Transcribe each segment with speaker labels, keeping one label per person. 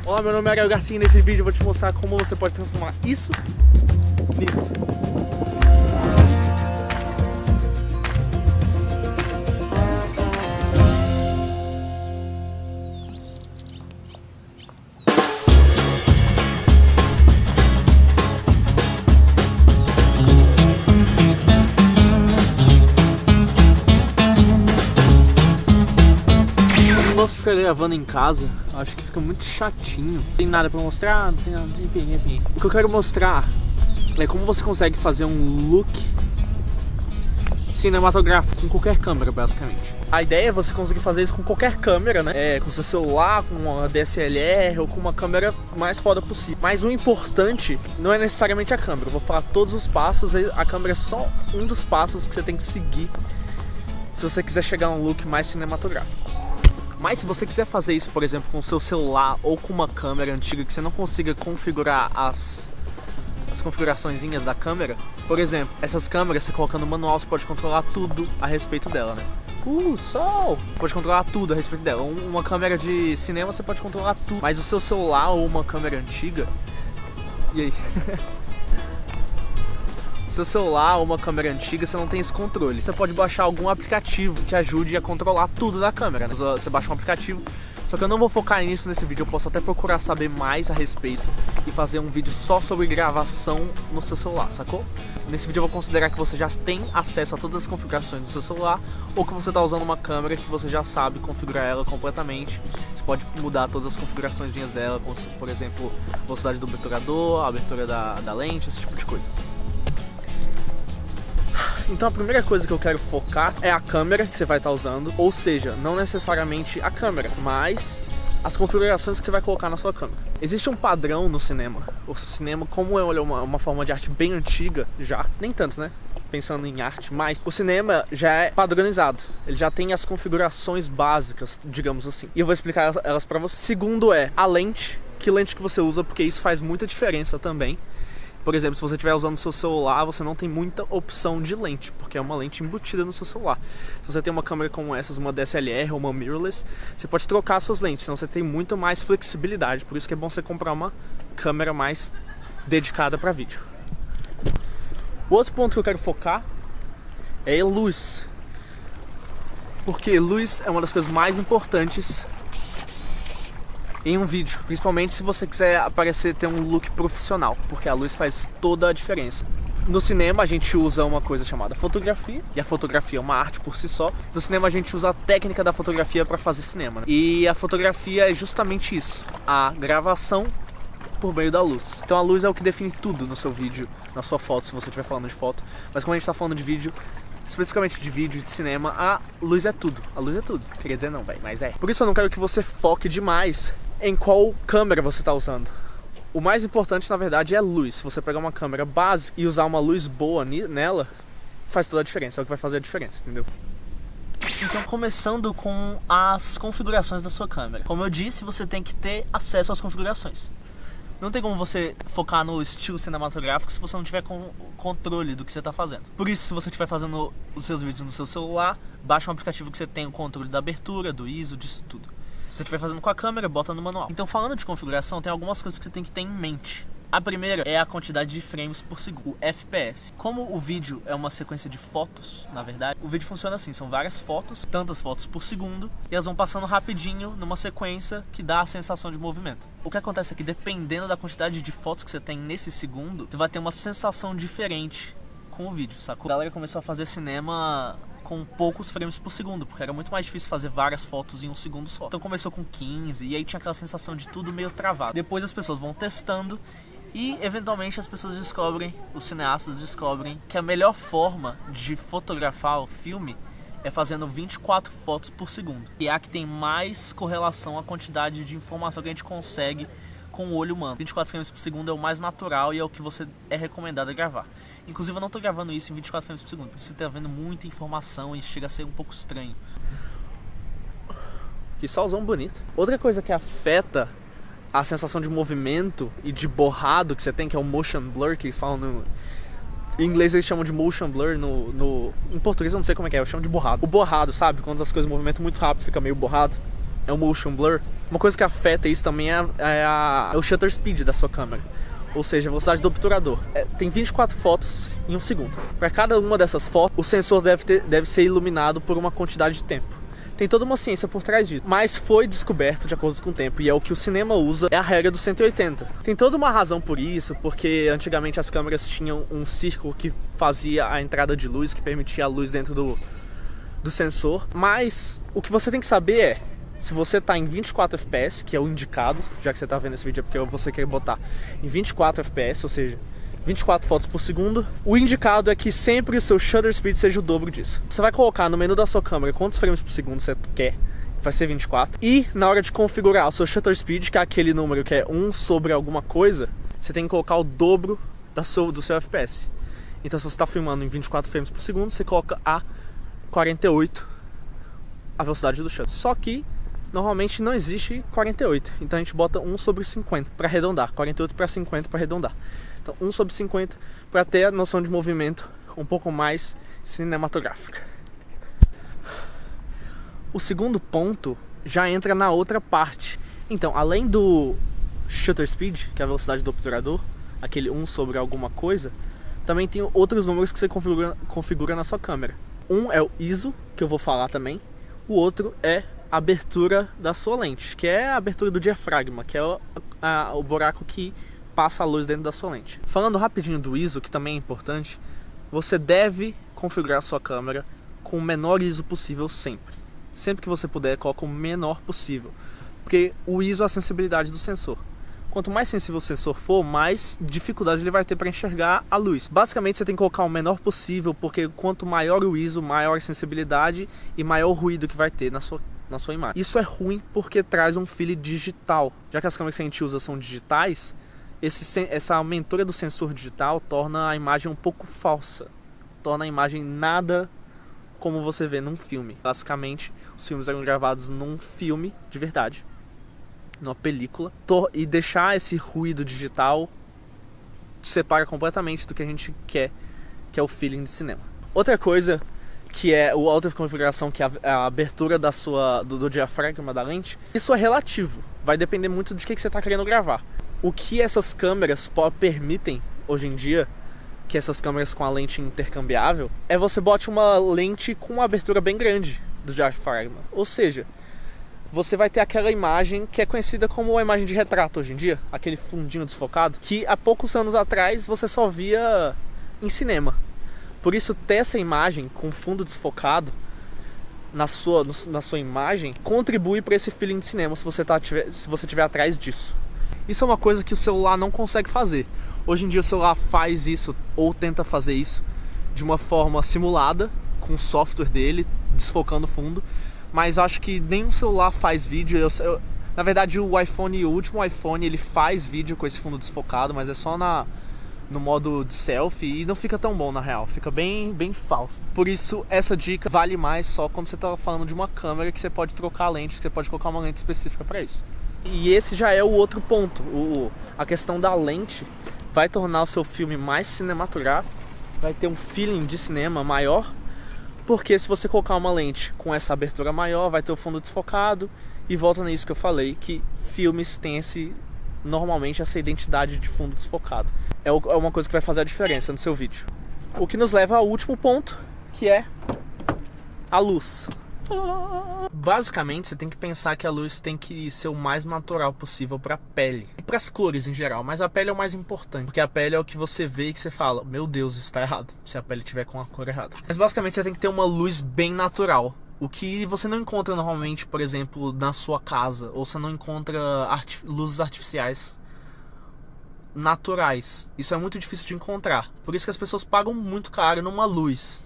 Speaker 1: Olá, meu nome é Ariel Garcia e nesse vídeo eu vou te mostrar como você pode transformar isso nisso. Ficar gravando em casa, acho que fica muito chatinho. Não tem nada pra mostrar, não tem nada, enfim. O que eu quero mostrar é como você consegue fazer um look cinematográfico com qualquer câmera, basicamente. A ideia é você conseguir fazer isso com qualquer câmera, né? Com seu celular, com uma DSLR ou com uma câmera mais foda possível. Mas o importante não é necessariamente a câmera. Eu vou falar todos os passos, a câmera é só um dos passos que você tem que seguir se você quiser chegar a um look mais cinematográfico. Mas se você quiser fazer isso, por exemplo, com o seu celular ou com uma câmera antiga que você não consiga configurar as configuraçõezinhas da câmera, por exemplo, essas câmeras, você colocando no manual, você pode controlar tudo a respeito dela, né? Sol! Pode controlar tudo a respeito dela. Uma câmera de cinema você pode controlar tudo, mas o seu celular ou uma câmera antiga... E aí? Seu celular ou uma câmera antiga, você não tem esse controle. Você pode baixar algum aplicativo que te ajude a controlar tudo da câmera, né? Você baixa um aplicativo, só que eu não vou focar nisso nesse vídeo. Eu posso até procurar saber mais a respeito e fazer um vídeo só sobre gravação no seu celular, sacou? Nesse vídeo eu vou considerar que você já tem acesso a todas as configurações do seu celular, ou que você está usando uma câmera que você já sabe configurar ela completamente. Você pode mudar todas as configuraçõezinhas dela, como, por exemplo, velocidade do obturador, a abertura da lente, esse tipo de coisa. Então a primeira coisa que eu quero focar é a câmera que você vai estar usando, ou seja, não necessariamente a câmera, mas as configurações que você vai colocar na sua câmera. Existe um padrão no cinema. O cinema, como é uma forma de arte bem antiga já, nem tanto, né? Pensando em arte, mas o cinema já é padronizado. Ele já tem as configurações básicas, digamos assim. E eu vou explicar elas pra você. Segundo é a lente, que lente que você usa, porque isso faz muita diferença também. Por exemplo, se você estiver usando o seu celular, você não tem muita opção de lente, porque é uma lente embutida no seu celular. Se você tem uma câmera como essa, uma DSLR ou uma mirrorless, você pode trocar suas lentes, então você tem muito mais flexibilidade. Por isso que é bom você comprar uma câmera mais dedicada para vídeo. O outro ponto que eu quero focar é a luz. Porque luz é uma das coisas mais importantes em um vídeo, principalmente se você quiser aparecer, ter um look profissional, porque a luz faz toda a diferença. No cinema a gente usa uma coisa chamada fotografia, e a fotografia é uma arte por si só. No cinema a gente usa a técnica da fotografia para fazer cinema, né? E a fotografia é justamente isso, a gravação por meio da luz. Então a luz é o que define tudo no seu vídeo, na sua foto, se você estiver falando de foto. Mas como a gente está falando de vídeo, especificamente de vídeo de cinema, a luz é tudo. A luz é tudo. Queria dizer não, velho, mas é. Por isso eu não quero que você foque demais em qual câmera você está usando. O mais importante, na verdade, é a luz. Se você pegar uma câmera básica e usar uma luz boa nela, faz toda a diferença. É o que vai fazer a diferença, entendeu? Então, começando com as configurações da sua câmera. Como eu disse, você tem que ter acesso às configurações. Não tem como você focar no estilo cinematográfico se você não tiver controle do que você está fazendo. Por isso, se você estiver fazendo os seus vídeos no seu celular, baixa um aplicativo que você tenha o controle da abertura, do ISO, disso tudo. Se você estiver fazendo com a câmera, bota no manual. Então, falando de configuração, tem algumas coisas que você tem que ter em mente. A primeira é a quantidade de frames por segundo, o FPS. Como o vídeo é uma sequência de fotos, na verdade, o vídeo funciona assim, são várias fotos, tantas fotos por segundo, e elas vão passando rapidinho numa sequência que dá a sensação de movimento. O que acontece é que, dependendo da quantidade de fotos que você tem nesse segundo, você vai ter uma sensação diferente com o vídeo, sacou? A galera começou a fazer cinema com poucos frames por segundo, porque era muito mais difícil fazer várias fotos em um segundo só. Então começou com 15, e aí tinha aquela sensação de tudo meio travado. Depois as pessoas vão testando, e eventualmente as pessoas descobrem, os cineastas descobrem, que a melhor forma de fotografar o filme é fazendo 24 fotos por segundo. E é a que tem mais correlação à quantidade de informação que a gente consegue com o olho humano. 24 frames por segundo é o mais natural e é o que você é recomendado a gravar. Inclusive eu não estou gravando isso em 24 frames por segundo, porque você está vendo muita informação e chega a ser um pouco estranho. Que solzão bonito. Outra coisa que afeta a sensação de movimento e de borrado que você tem, que é o motion blur, que eles falam no... Em inglês eles chamam de motion blur, em português eu não sei como é que é, eu chamo de borrado. O borrado, sabe? Quando as coisas movimentam muito rápido, fica meio borrado. é o motion blur. Uma coisa que afeta isso também é o shutter speed da sua câmera. Ou seja, a velocidade do obturador. Tem 24 fotos em um segundo. Para cada uma dessas fotos, o sensor deve ser iluminado por uma quantidade de tempo. Tem toda uma ciência por trás disso. Mas foi descoberto de acordo com o tempo. E é o que o cinema usa, é a regra do 180. Tem toda uma razão por isso, porque antigamente as câmeras tinham um círculo que fazia a entrada de luz, que permitia a luz dentro do sensor. Mas o que você tem que saber é, se você está em 24 fps, que é o indicado, já que você está vendo esse vídeo é porque você quer botar em 24 fps, ou seja, 24 fotos por segundo, o indicado é que sempre o seu shutter speed seja o dobro disso. Você vai colocar no menu da sua câmera quantos frames por segundo você quer, vai ser 24, e na hora de configurar o seu shutter speed, que é aquele número que é 1 sobre alguma coisa, você tem que colocar o dobro do seu FPS. Então se você está filmando em 24 frames por segundo, você coloca a 48 a velocidade do shutter. Só que normalmente não existe 48, então a gente bota 1 sobre 50 para arredondar, 48 para 50 para arredondar. Então 1 sobre 50 para ter a noção de movimento um pouco mais cinematográfica. O segundo ponto já entra na outra parte. Então, além do shutter speed, que é a velocidade do obturador, aquele 1 sobre alguma coisa, também tem outros números que você configura na sua câmera. Um é o ISO, que eu vou falar também. O outro é a abertura da sua lente, que é a abertura do diafragma, que é o buraco que passa a luz dentro da sua lente. Falando rapidinho do ISO, que também é importante, você deve configurar a sua câmera com o menor ISO possível sempre. Sempre que você puder, coloca o menor possível, porque o ISO é a sensibilidade do sensor. Quanto mais sensível o sensor for, mais dificuldade ele vai ter para enxergar a luz. Basicamente você tem que colocar o menor possível, porque quanto maior o ISO, maior a sensibilidade e maior o ruído que vai ter na sua imagem. Isso é ruim porque traz um feeling digital. Já que as câmeras que a gente usa são digitais, essa aumentura do sensor digital torna a imagem um pouco falsa. Torna a imagem nada como você vê num filme. Basicamente, os filmes eram gravados num filme de verdade, numa película. E deixar esse ruído digital separa completamente do que a gente quer, que é o feeling de cinema. Outra coisa que é a outra configuração, que é a abertura do diafragma da lente, isso é relativo. Vai depender muito de que você está querendo gravar. O que essas câmeras permitem hoje em dia, que essas câmeras com a lente intercambiável, é você bote uma lente com uma abertura bem grande do diafragma. Ou seja, você vai ter aquela imagem que é conhecida como a imagem de retrato hoje em dia, aquele fundinho desfocado, que há poucos anos atrás você só via em cinema. Por isso, ter essa imagem com fundo desfocado na sua imagem contribui para esse feeling de cinema se você estiver atrás disso. Isso é uma coisa que o celular não consegue fazer. Hoje em dia o celular faz isso, ou tenta fazer isso, de uma forma simulada, com o software dele, desfocando o fundo. Mas eu acho que nenhum celular faz vídeo. Na verdade o último iPhone, ele faz vídeo com esse fundo desfocado, mas é só no modo de selfie e não fica tão bom na real, fica bem falso. Por isso essa dica vale mais só quando você está falando de uma câmera que você pode trocar a lente, que você pode colocar uma lente específica para isso. E esse já é o outro ponto, a questão da lente vai tornar o seu filme mais cinematográfico, vai ter um feeling de cinema maior, porque se você colocar uma lente com essa abertura maior, vai ter o fundo desfocado, e volta nisso que eu falei, que filmes têm normalmente essa identidade de fundo desfocado. É uma coisa que vai fazer a diferença no seu vídeo. O que nos leva ao último ponto, que é a luz. Basicamente, você tem que pensar que a luz tem que ser o mais natural possível para a pele e para as cores em geral, mas a pele é o mais importante, porque a pele é o que você vê e que você fala, meu Deus, isso está errado, se a pele tiver com a cor errada. Mas basicamente você tem que ter uma luz bem natural, o que você não encontra normalmente, por exemplo, na sua casa, ou você não encontra luzes artificiais naturais. Isso é muito difícil de encontrar, por isso que as pessoas pagam muito caro numa luz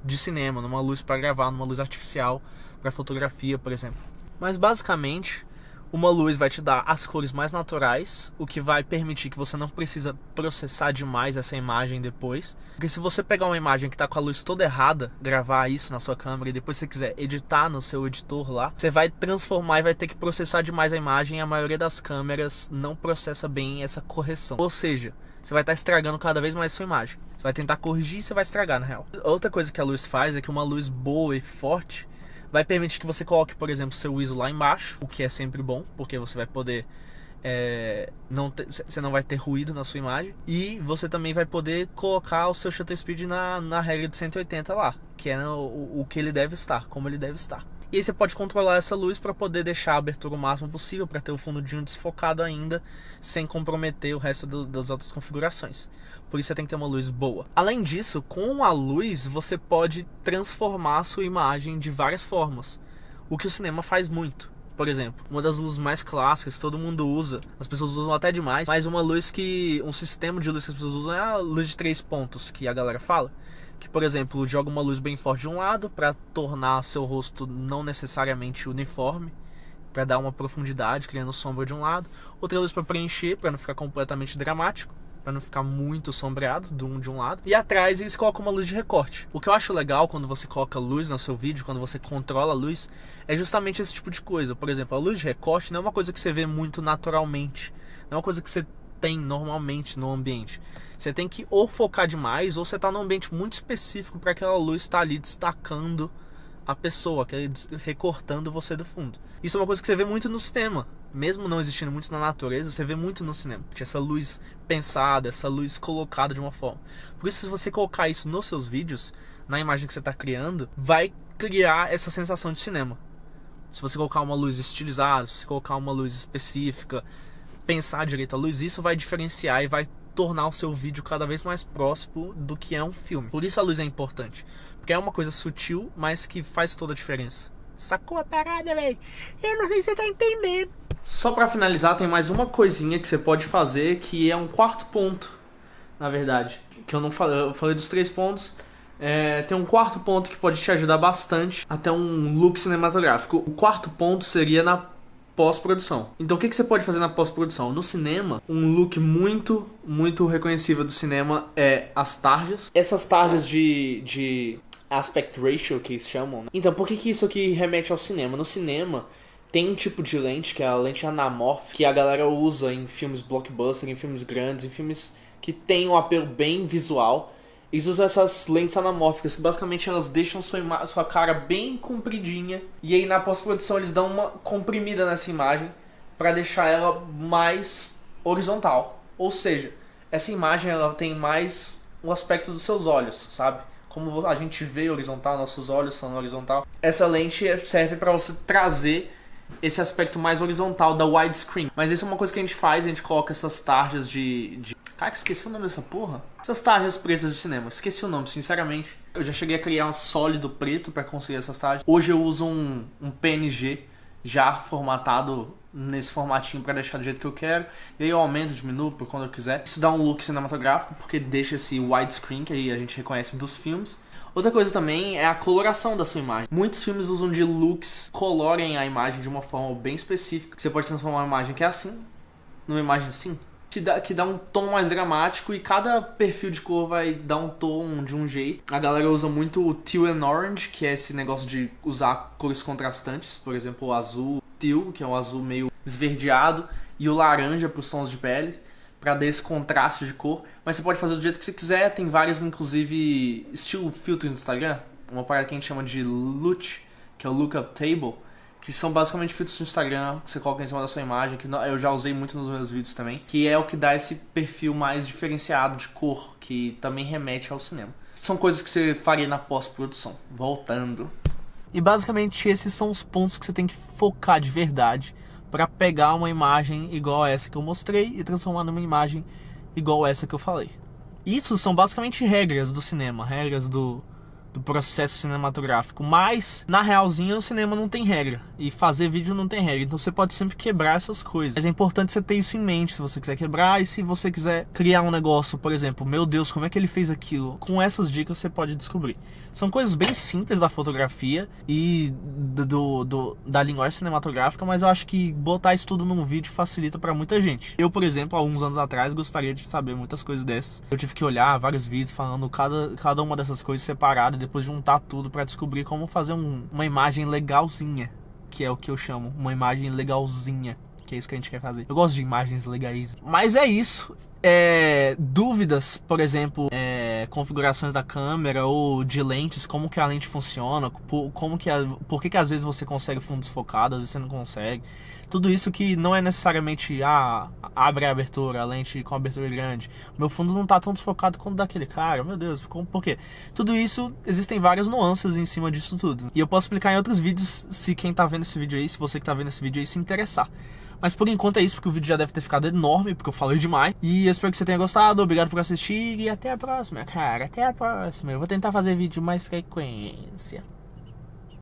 Speaker 1: de cinema, numa luz para gravar, numa luz artificial para fotografia, por exemplo. Mas basicamente, uma luz vai te dar as cores mais naturais, o que vai permitir que você não precisa processar demais essa imagem depois. Porque se você pegar uma imagem que está com a luz toda errada, gravar isso na sua câmera e depois você quiser editar no seu editor lá, você vai transformar e vai ter que processar demais a imagem, e a maioria das câmeras não processa bem essa correção. Ou seja, você vai estar estragando cada vez mais a sua imagem. Você vai tentar corrigir e você vai estragar, na real. Outra coisa que a luz faz é que uma luz boa e forte vai permitir que você coloque, por exemplo, seu ISO lá embaixo, o que é sempre bom, porque você vai poder você não vai ter ruído na sua imagem. E você também vai poder colocar o seu shutter speed na regra de 180 lá, que é o que ele deve estar, como ele deve estar. E aí você pode controlar essa luz para poder deixar a abertura o máximo possível, para ter o fundinho desfocado ainda, sem comprometer o resto das outras configurações. Por isso você tem que ter uma luz boa. Além disso, com a luz você pode transformar a sua imagem de várias formas, o que o cinema faz muito. Por exemplo, uma das luzes mais clássicas que todo mundo usa, as pessoas usam até demais, mas um sistema de luz que as pessoas usam é a luz de 3 pontos, que a galera fala. Que, por exemplo, joga uma luz bem forte de um lado para tornar seu rosto não necessariamente uniforme, para dar uma profundidade, criando sombra de um lado. Outra luz para preencher, para não ficar completamente dramático, para não ficar muito sombreado de um lado. E atrás eles colocam uma luz de recorte. O que eu acho legal quando você coloca luz no seu vídeo, quando você controla a luz, é justamente esse tipo de coisa. Por exemplo, a luz de recorte não é uma coisa que você vê muito naturalmente, não é uma coisa que você tem normalmente no ambiente. Você tem que ou focar demais, ou você está num ambiente muito específico para aquela luz estar ali destacando a pessoa, recortando você do fundo. Isso é uma coisa que você vê muito no cinema. Mesmo não existindo muito na natureza, você vê muito no cinema. Essa luz pensada, essa luz colocada de uma forma. Por isso, se você colocar isso nos seus vídeos, na imagem que você está criando, vai criar essa sensação de cinema. Se você colocar uma luz estilizada, se você colocar uma luz específica, pensar direito a luz, isso vai diferenciar e vai tornar o seu vídeo cada vez mais próximo do que é um filme. Por isso a luz é importante. Porque é uma coisa sutil, mas que faz toda a diferença. Sacou a parada, velho? Eu não sei se você tá entendendo. Só pra finalizar, tem mais uma coisinha que você pode fazer, que é um quarto ponto, na verdade. Que eu não falei, eu falei dos 3 pontos. Tem um quarto ponto que pode te ajudar bastante a ter um look cinematográfico. O quarto ponto seria na pós-produção. Então o que você pode fazer na pós-produção? No cinema, um look muito, muito reconhecível do cinema é as tarjas. Essas tarjas de aspect ratio que eles chamam, né? Então por que isso aqui remete ao cinema? No cinema tem um tipo de lente, que é a lente anamórfica, que a galera usa em filmes blockbuster, em filmes grandes, em filmes que tem um apelo bem visual. Eles usam essas lentes anamórficas, que basicamente elas deixam sua cara bem compridinha. E aí na pós-produção eles dão uma comprimida nessa imagem para deixar ela mais horizontal. Ou seja, essa imagem ela tem mais o aspecto dos seus olhos, sabe? Como a gente vê horizontal, nossos olhos são horizontal. Essa lente serve para você trazer esse aspecto mais horizontal da widescreen. Mas isso é uma coisa que a gente faz, a gente coloca essas tarjas Cara, esqueci o nome dessa porra. Essas tarjas pretas de cinema, esqueci o nome, sinceramente. Eu já cheguei a criar um sólido preto pra conseguir essas tarjas. Hoje eu uso um PNG já formatado nesse formatinho pra deixar do jeito que eu quero. E aí eu aumento, diminuo por quando eu quiser. Isso dá um look cinematográfico, porque deixa esse widescreen que aí a gente reconhece dos filmes. Outra coisa também é a coloração da sua imagem. Muitos filmes usam de looks, colorem a imagem de uma forma bem específica. Você pode transformar uma imagem que é assim, numa imagem assim, que dá um tom mais dramático, e cada perfil de cor vai dar um tom de um jeito. A galera usa muito o teal and orange, que é esse negócio de usar cores contrastantes. Por exemplo, o azul teal, que é um azul meio esverdeado, e o laranja para os tons de pele, para dar esse contraste de cor. Mas você pode fazer do jeito que você quiser. Tem vários, inclusive, estilo filtro no Instagram. Uma parada que a gente chama de LUT, que é o Lookup Table, que são basicamente filtros no Instagram que você coloca em cima da sua imagem, que eu já usei muito nos meus vídeos também, que é o que dá esse perfil mais diferenciado de cor, que também remete ao cinema. São coisas que você faria na pós-produção. Voltando. E basicamente esses são os pontos que você tem que focar de verdade para pegar uma imagem igual a essa que eu mostrei e transformar numa imagem igual a essa que eu falei. Isso são basicamente regras do cinema, regras do processo cinematográfico, mas na realzinha o cinema não tem regra e fazer vídeo não tem regra, então você pode sempre quebrar essas coisas, mas é importante você ter isso em mente se você quiser quebrar. E se você quiser criar um negócio, por exemplo, meu Deus, como é que ele fez aquilo? Com essas dicas você pode descobrir. São coisas bem simples da fotografia e da linguagem cinematográfica, mas eu acho que botar isso tudo num vídeo facilita pra muita gente. Eu, por exemplo, há uns anos atrás gostaria de saber muitas coisas dessas. Eu tive que olhar vários vídeos falando cada uma dessas coisas separada, e depois juntar tudo pra descobrir como fazer uma imagem legalzinha, que é o que eu chamo, uma imagem legalzinha, que é isso que a gente quer fazer. Eu gosto de imagens legais. Mas é isso. Dúvidas, por exemplo, configurações da câmera ou de lentes, como que a lente funciona, por que às vezes você consegue fundo desfocado, às vezes você não consegue. Tudo isso que não é necessariamente abre a abertura, a lente com a abertura grande. O meu fundo não tá tão desfocado quanto daquele cara, meu Deus, por quê? Tudo isso, existem várias nuances em cima disso tudo. E eu posso explicar em outros vídeos se quem tá vendo esse vídeo aí, se você que tá vendo esse vídeo aí se interessar. Mas por enquanto é isso, porque o vídeo já deve ter ficado enorme, porque eu falei demais. E eu espero que você tenha gostado, obrigado por assistir e até a próxima, cara. Até a próxima. Eu vou tentar fazer vídeo mais frequência.